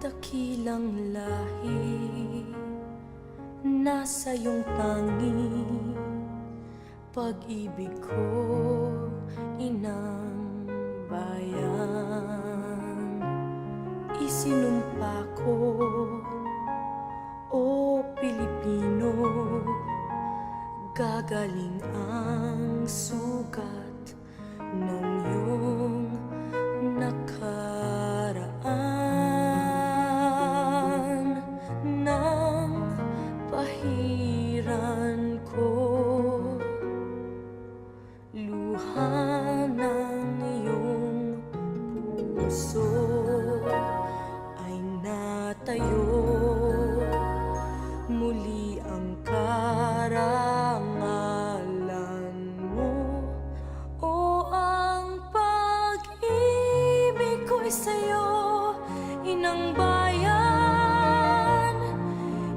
dakilang lahi, nasa iyong tangi pag-ibig ko, inang bayan. Isinumpa ko, o Pilipino, gagaling ang sugat ng iyong nakaraan. Nang pahiran ko luha ng iyong puso, ay natayo muli ang karangalan mo. O ang pag-ibig ko'y sa'yo, inang bayan.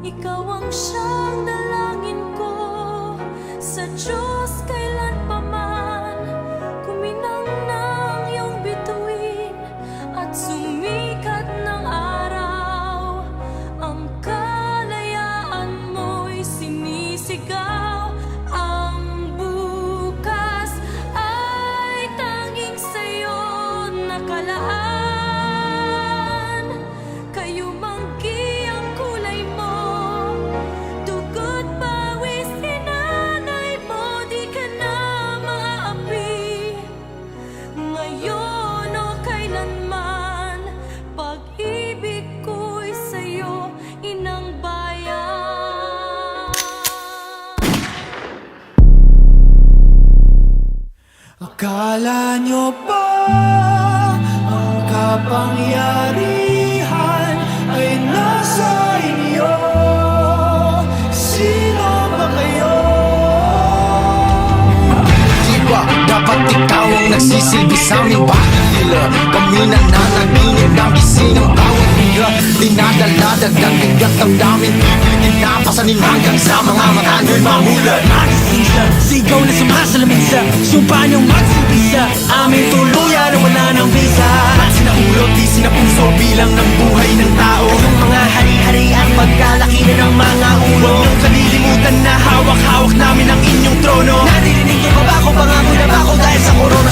Ikaw ang siyang dalangin ko sa Diyos kailan pa man. Kuminang ng iyong bituin at sumikat ng araw, ang kalayaan mo'y sinisigaw. Ang bukas ay tanging sa'yo nakalaan. Kayo manggi ang kulay mo, dugo't pawis hinanay mo, di ka na maapi. Ngayon o kailanman, pag-ibig ko'y sa'yo, inang bayan. Akala nyo ba ang kapangyarihan ay nasa inyo? Sino ba kayo? Di ba dapat ikaw ang nagsisilbi sa aming bakilila? Kami nananaginip ng gising ng bawat bigla. Dinadala dagdag bigat ang daming tinapasanin hanggang sa mga mata nyo'y mamulat. Magsisa, sigaw na sumasalamin sa sumpa niyong magsibisa. Aming tuluyan na wala ng visa. At sinahulog, di sinapuso bilang ng buhay ng tao. Yung mga hari-hari ang pagkalaki na ng mga ulo. Yung kalilimutan na hawak-hawak namin ang inyong trono. Naririnig niyo ba ba ako pangako na ba ako dahil sa korona?